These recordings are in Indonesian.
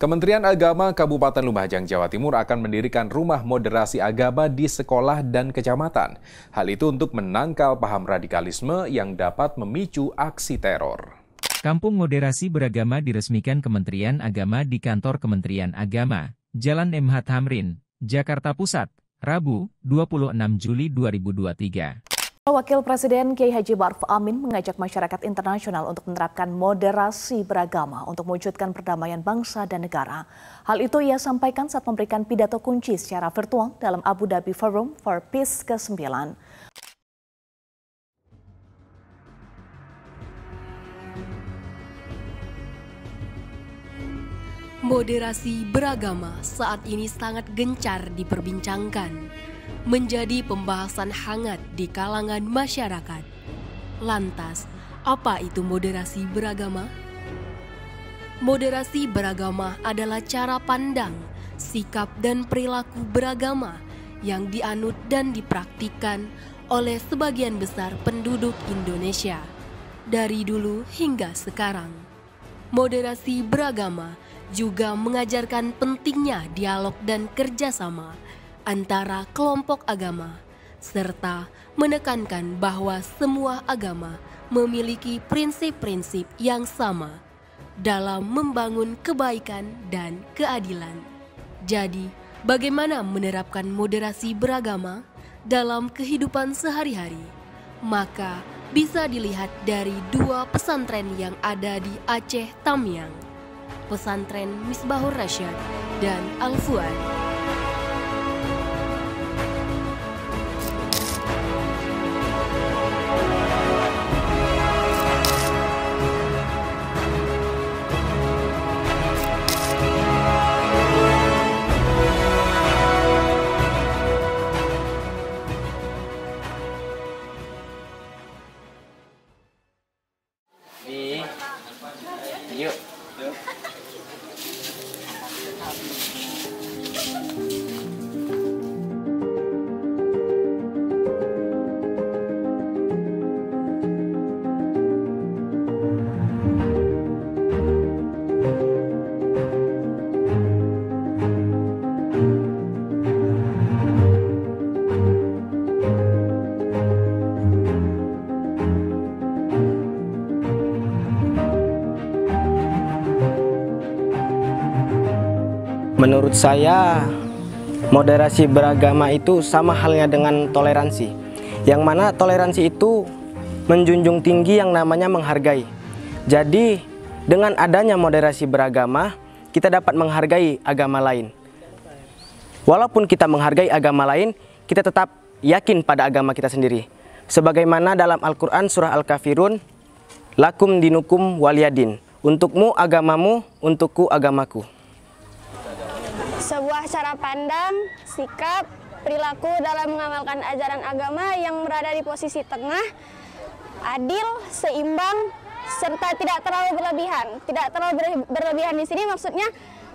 Kementerian Agama Kabupaten Lumajang, Jawa Timur akan mendirikan rumah moderasi agama di sekolah dan kecamatan. Hal itu untuk menangkal paham radikalisme yang dapat memicu aksi teror. Kampung Moderasi Beragama diresmikan Kementerian Agama di Kantor Kementerian Agama, Jalan MH Tamrin, Jakarta Pusat, Rabu, 26 Juli 2023. Wakil Presiden Kiai Haji Ma'ruf Amin mengajak masyarakat internasional untuk menerapkan moderasi beragama untuk mewujudkan perdamaian bangsa dan negara. Hal itu ia sampaikan saat memberikan pidato kunci secara virtual dalam Abu Dhabi Forum for Peace ke-9. Moderasi beragama saat ini sangat gencar diperbincangkan, menjadi pembahasan hangat di kalangan masyarakat. Lantas, apa itu moderasi beragama? Moderasi beragama adalah cara pandang, sikap dan perilaku beragama yang dianut dan dipraktikkan oleh sebagian besar penduduk Indonesia dari dulu hingga sekarang. Moderasi beragama juga mengajarkan pentingnya dialog dan kerjasama antara kelompok agama, serta menekankan bahwa semua agama memiliki prinsip-prinsip yang sama dalam membangun kebaikan dan keadilan. Jadi, bagaimana menerapkan moderasi beragama dalam kehidupan sehari-hari? Maka bisa dilihat dari dua pesantren yang ada di Aceh Tamiang, Pesantren Misbahur Rasyad dan Al-Fuad. Yuk. Menurut saya, moderasi beragama itu sama halnya dengan toleransi. Yang mana toleransi itu menjunjung tinggi yang namanya menghargai. Jadi, dengan adanya moderasi beragama, kita dapat menghargai agama lain. Walaupun kita menghargai agama lain, kita tetap yakin pada agama kita sendiri. Sebagaimana dalam Al-Quran surah Al-Kafirun, lakum dinukum waliyadin. Untukmu agamamu, untukku agamaku. Sebuah cara pandang, sikap, perilaku dalam mengamalkan ajaran agama yang berada di posisi tengah, adil, seimbang, serta tidak terlalu berlebihan. Tidak terlalu berlebihan di sini maksudnya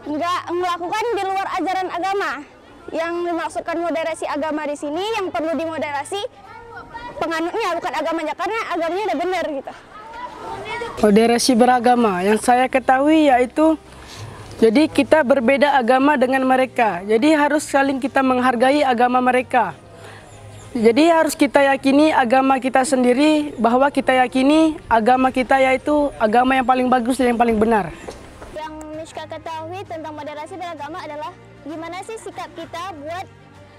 nggak melakukan di luar ajaran agama. Yang dimaksudkan moderasi agama di sini yang perlu dimoderasi penganutnya, bukan agamanya, karena agamanya udah benar gitu. Moderasi beragama yang saya ketahui yaitu jadi kita berbeda agama dengan mereka. Jadi harus saling kita menghargai agama mereka. Jadi harus kita yakini agama kita sendiri, bahwa kita yakini agama kita yaitu agama yang paling bagus dan yang paling benar. Yang Mishka ketahui tentang moderasi beragama adalah gimana sih sikap kita buat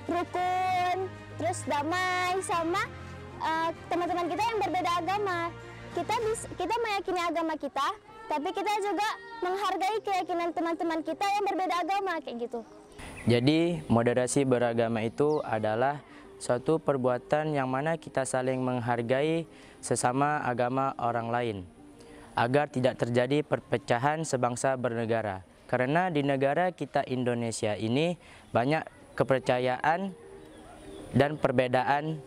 rukun, terus damai sama teman-teman kita yang berbeda agama. Kita meyakini agama kita, tapi kita juga menghargai keyakinan teman-teman kita yang berbeda agama, kayak gitu. Jadi, moderasi beragama itu adalah suatu perbuatan yang mana kita saling menghargai sesama agama orang lain, agar tidak terjadi perpecahan sebangsa bernegara. Karena di negara kita Indonesia ini banyak kepercayaan dan perbedaan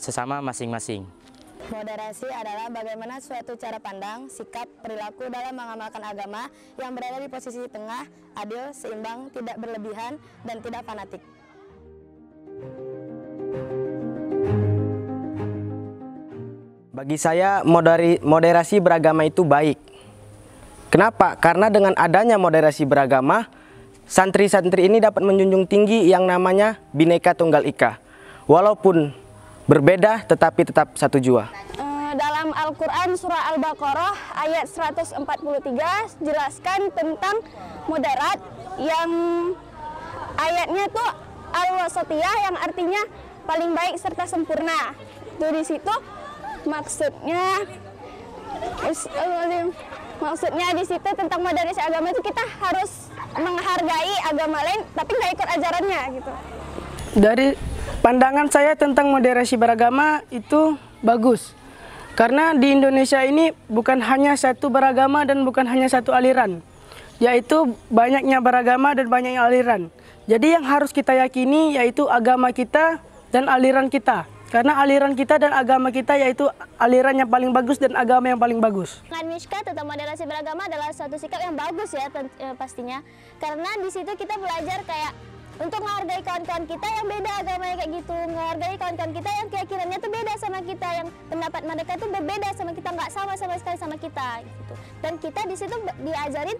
sesama masing-masing. Moderasi adalah bagaimana suatu cara pandang, sikap, perilaku dalam mengamalkan agama yang berada di posisi tengah, adil, seimbang, tidak berlebihan, dan tidak fanatik. Bagi saya, moderasi beragama itu baik. Kenapa? Karena dengan adanya moderasi beragama, santri-santri ini dapat menjunjung tinggi yang namanya Bhinneka Tunggal Ika. Walaupun berbeda tetapi tetap satu jua. Dalam Al-Quran surah Al-Baqarah ayat 143 jelaskan tentang moderat, yang ayatnya tuh Al-Wasatiyah, yang artinya paling baik serta sempurna. Itu di situ maksudnya di situ tentang moderasi agama itu kita harus menghargai agama lain tapi nggak ikut ajarannya gitu. Dari pandangan saya tentang moderasi beragama itu bagus. Karena di Indonesia ini bukan hanya satu beragama dan bukan hanya satu aliran, yaitu banyaknya beragama dan banyaknya aliran. Jadi yang harus kita yakini yaitu agama kita dan aliran kita. Karena aliran kita dan agama kita yaitu aliran yang paling bagus dan agama yang paling bagus. Dengan Mishka tentang moderasi beragama adalah suatu sikap yang bagus ya pastinya. Karena di situ kita belajar kayak untuk menghargai kawan-kawan kita yang beda agamanya kayak gitu, menghargai kawan-kawan kita yang keyakinannya tuh beda sama kita, yang pendapat mereka tuh berbeda sama kita, nggak sama sekali sama kita gitu. Dan kita di situ diajarin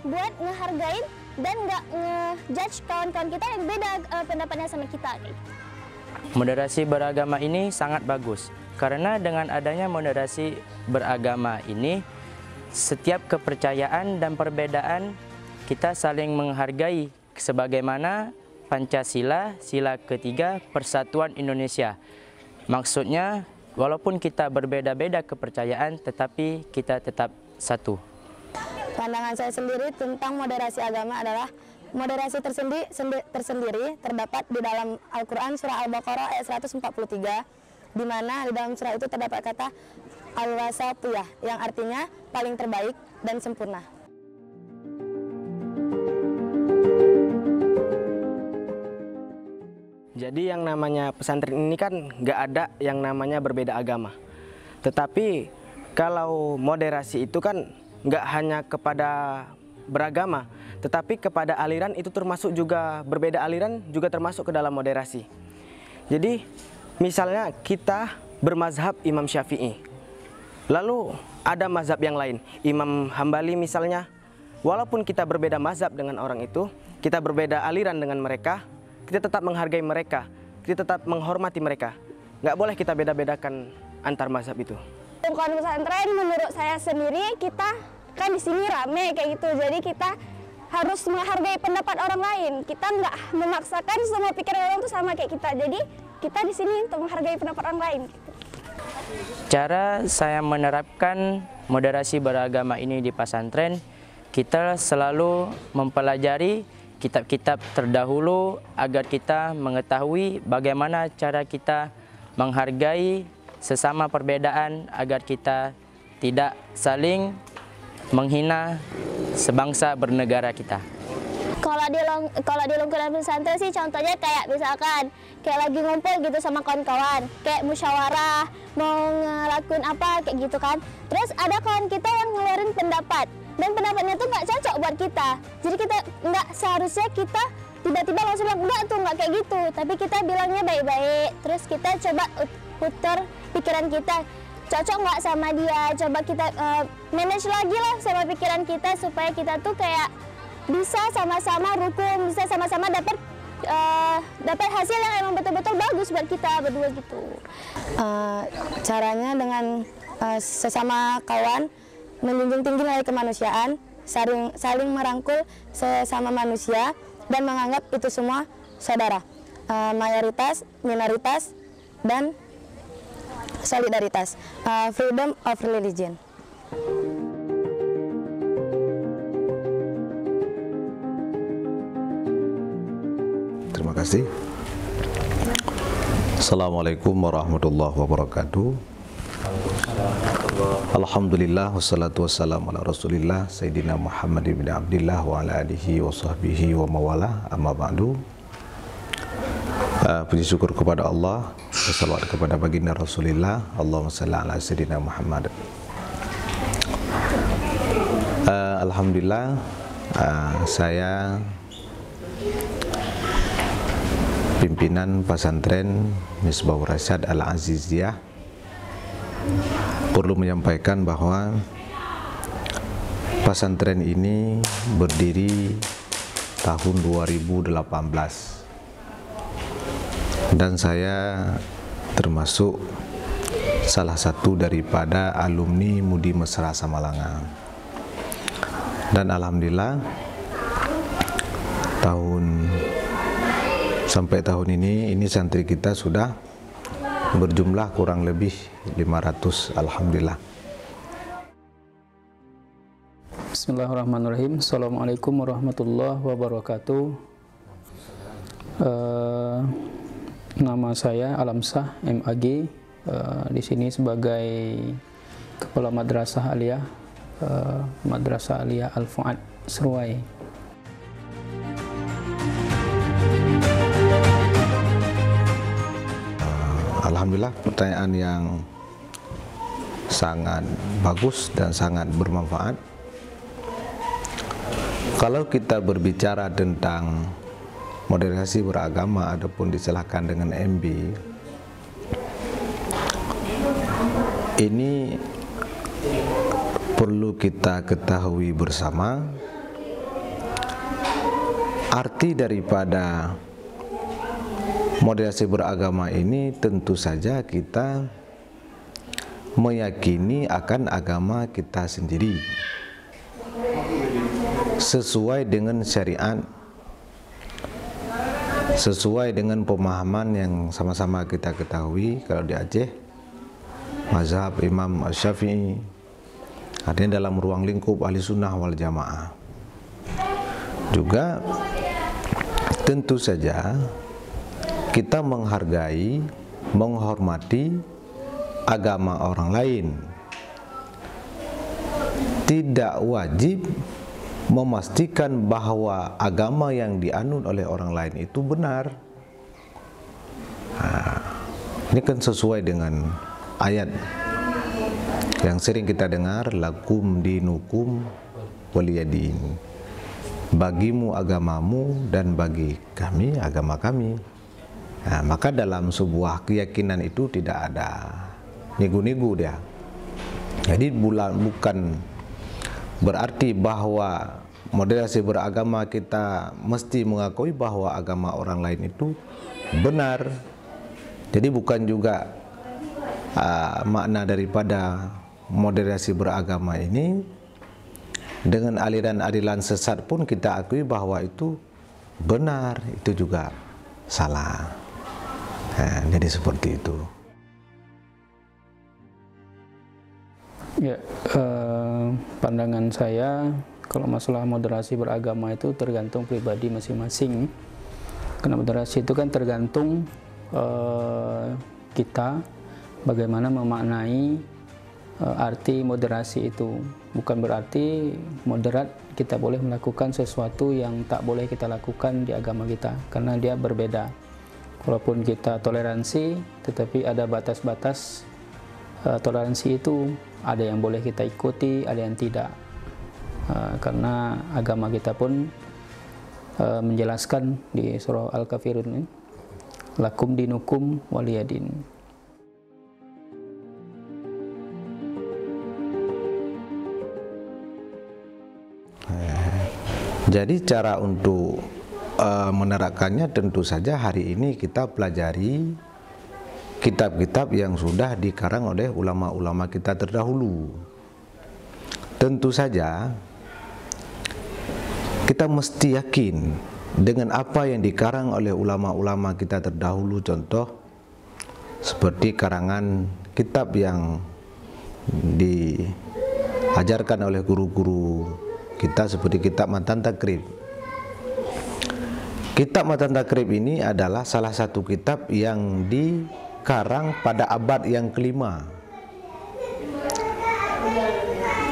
buat ngehargain dan nggak ngejudge kawan-kawan kita yang beda pendapatnya sama kita kayak gitu. Moderasi beragama ini sangat bagus karena dengan adanya moderasi beragama ini setiap kepercayaan dan perbedaan kita saling menghargai sebagaimana Pancasila, sila ketiga Persatuan Indonesia. Maksudnya walaupun kita berbeda-beda kepercayaan tetapi kita tetap satu. Pandangan saya sendiri tentang moderasi agama adalah moderasi tersendiri terdapat di dalam Al-Quran surah Al-Baqarah ayat 143, di mana di dalam surah itu terdapat kata Al-Wasatiyah yang artinya paling terbaik dan sempurna. Jadi yang namanya pesantren ini kan nggak ada yang namanya berbeda agama. Tetapi kalau moderasi itu kan nggak hanya kepada beragama, tetapi kepada aliran itu termasuk juga, berbeda aliran juga termasuk ke dalam moderasi. Jadi misalnya kita bermazhab Imam Syafi'i, lalu ada mazhab yang lain, Imam Hambali misalnya. Walaupun kita berbeda mazhab dengan orang itu, kita berbeda aliran dengan mereka, kita tetap menghargai mereka, kita tetap menghormati mereka. Nggak boleh kita beda-bedakan antar mazhab itu. Lingkungan pesantren menurut saya sendiri, kita kan di sini rame kayak gitu, jadi kita harus menghargai pendapat orang lain. Kita nggak memaksakan semua pikiran orang itu sama kayak kita. Jadi kita di sini untuk menghargai pendapat orang lain. Cara saya menerapkan moderasi beragama ini di pesantren, kita selalu mempelajari kitab-kitab terdahulu agar kita mengetahui bagaimana cara kita menghargai sesama perbedaan agar kita tidak saling menghina sebangsa bernegara kita. Kalau di lingkungan pesantren sih contohnya kayak misalkan kayak lagi ngumpul gitu sama kawan-kawan, kayak musyawarah mau ngelakuin apa kayak gitu kan. Terus ada kawan kita yang ngeluarin pendapat dan pendapatnya tuh nggak cocok buat kita. Jadi kita nggak seharusnya kita tiba-tiba langsung bilang enggak tuh, nggak kayak gitu. Tapi kita bilangnya baik-baik. Terus kita coba putar pikiran kita, cocok nggak sama dia. Coba kita manage lagi lah sama pikiran kita supaya kita tuh kayak bisa sama-sama rukun, bisa sama-sama dapat hasil yang emang betul-betul bagus buat kita berdua gitu. Caranya dengan sesama kawan menjunjung tinggi nilai kemanusiaan, saling merangkul sesama manusia dan menganggap itu semua saudara, mayoritas, minoritas, dan solidaritas, freedom of religion. Terima kasih. Assalamualaikum warahmatullahi wabarakatuh. Alhamdulillah wassalatu wassalamu ala rasulillah Sayyidina Muhammad bin Abdillah wa ala alihi wa sahbihi wa mawala, amma ba'du. Puji syukur kepada Allah, wassalawat kepada baginda Rasulillah, Allahumma salli ala Sayyidina Muhammad. Alhamdulillah, saya pimpinan pesantren Misbahur Rasyad Al-Aziziyah perlu menyampaikan bahwa pesantren ini berdiri tahun 2018 dan saya termasuk salah satu daripada alumni Mudi Mesra Samalanga. Dan alhamdulillah sampai tahun ini santri kita sudah berjumlah kurang lebih 500, alhamdulillah. Bismillahirrahmanirrahim. Assalamualaikum warahmatullahi wabarakatuh. Nama saya Alamsah MAG. Di sini sebagai Kepala Madrasah Aliyah Madrasah Aliyah Al-Fuad Seruai. Alhamdulillah, pertanyaan yang sangat bagus dan sangat bermanfaat. Kalau kita berbicara tentang moderasi beragama ataupun disilahkan dengan MB, ini perlu kita ketahui bersama arti daripada moderasi beragama ini. Tentu saja kita meyakini akan agama kita sendiri sesuai dengan syariat, sesuai dengan pemahaman yang sama-sama kita ketahui. Kalau di Aceh, mazhab Imam Syafi'i, artinya dalam ruang lingkup ahli sunnah wal jamaah. Juga tentu saja kita menghargai, menghormati agama orang lain. Tidak wajib memastikan bahwa agama yang dianut oleh orang lain itu benar. Ini kan sesuai dengan ayat yang sering kita dengar, lakum dinukum waliyadin, bagimu agamamu dan bagi kami agama kami. Maka dalam sebuah keyakinan itu tidak ada nego-nego dia. Jadi bukan berarti bahwa moderasi beragama kita mesti mengakui bahwa agama orang lain itu benar. Jadi bukan juga makna daripada moderasi beragama ini dengan aliran-aliran sesat pun kita akui bahwa itu benar, itu juga salah. Jadi seperti itu. Ya, pandangan saya kalau masalah moderasi beragama itu tergantung pribadi masing-masing. Karena moderasi itu kan tergantung kita bagaimana memaknai arti moderasi itu. Bukan berarti moderat kita boleh melakukan sesuatu yang tak boleh kita lakukan di agama kita, karena dia berbeda. Walaupun kita toleransi, tetapi ada batas-batas toleransi itu. Ada yang boleh kita ikuti, ada yang tidak. Karena agama kita pun menjelaskan di surah Al-Kafirun, lakum dinukum waliyadin. Jadi cara untuk menerapkannya tentu saja hari ini kita pelajari kitab-kitab yang sudah dikarang oleh ulama-ulama kita terdahulu. Tentu saja kita mesti yakin dengan apa yang dikarang oleh ulama-ulama kita terdahulu. Contoh seperti karangan kitab yang diajarkan oleh guru-guru kita seperti kitab Matan Takrib. Kitab Matan Takrib ini adalah salah satu kitab yang dikarang pada abad yang kelima.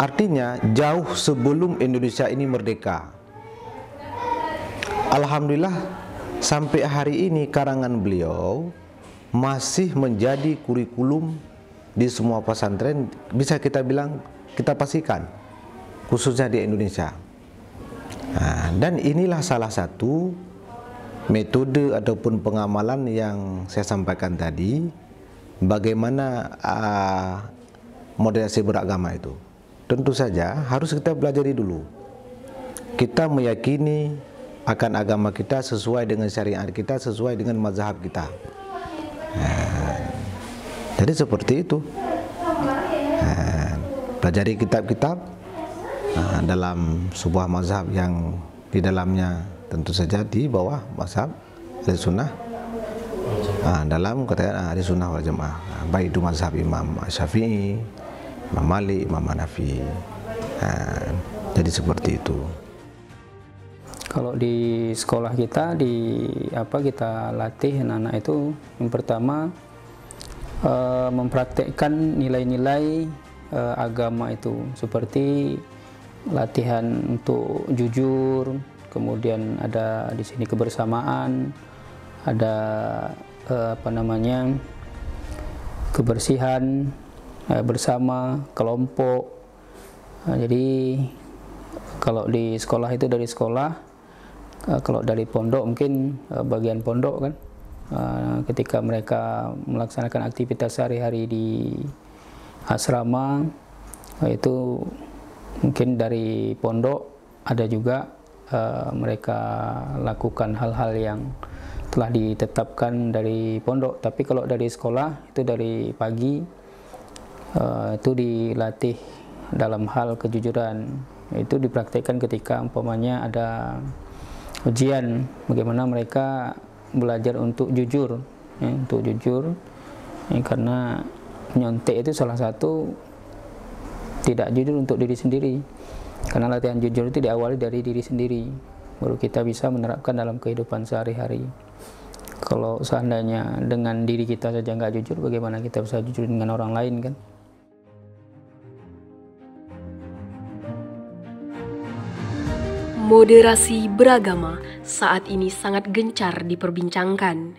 Artinya jauh sebelum Indonesia ini merdeka. Alhamdulillah sampai hari ini karangan beliau masih menjadi kurikulum di semua pesantren, bisa kita bilang, kita pastikan, khususnya di Indonesia. Dan inilah salah satu metode ataupun pengamalan yang saya sampaikan tadi, bagaimana moderasi beragama itu. tentu saja harus kita pelajari dulu. Kita meyakini akan agama kita sesuai dengan syariat kita, sesuai dengan mazhab kita. Jadi seperti itu. Pelajari kitab-kitab dalam sebuah mazhab yang di dalamnya tentu saja di bawah mazhab Ahlussunnah, dalam kata Ahlussunnah wal Jamaah, baik itu mazhab Imam Syafi'i, Imam Malik, Imam Hanafi. Jadi seperti itu. Kalau di sekolah kita kita latih anak-anak itu yang pertama mempraktekkan nilai-nilai agama itu, seperti latihan untuk jujur, kemudian ada di sini kebersamaan, ada kebersihan bersama kelompok. Jadi kalau di sekolah itu dari sekolah. Kalau dari pondok mungkin bagian pondok kan, ketika mereka melaksanakan aktivitas sehari-hari di asrama, itu mungkin dari pondok ada juga mereka lakukan hal-hal yang telah ditetapkan dari pondok. Tapi kalau dari sekolah itu dari pagi itu dilatih dalam hal kejujuran, itu dipraktikkan ketika umpamanya ada ujian, bagaimana mereka belajar untuk jujur, karena nyontek itu salah satu tidak jujur untuk diri sendiri, karena latihan jujur itu diawali dari diri sendiri, baru kita bisa menerapkan dalam kehidupan sehari-hari. Kalau seandainya dengan diri kita saja nggak jujur, bagaimana kita bisa jujur dengan orang lain kan? Moderasi beragama saat ini sangat gencar diperbincangkan.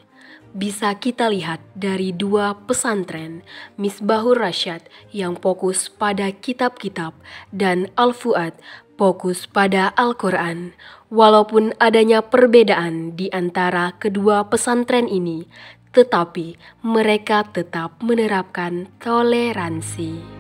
Bisa kita lihat dari dua pesantren, Misbahur Rasyad yang fokus pada kitab-kitab dan Al-Fuad fokus pada Al-Quran. Walaupun adanya perbedaan di antara kedua pesantren ini, tetapi mereka tetap menerapkan toleransi.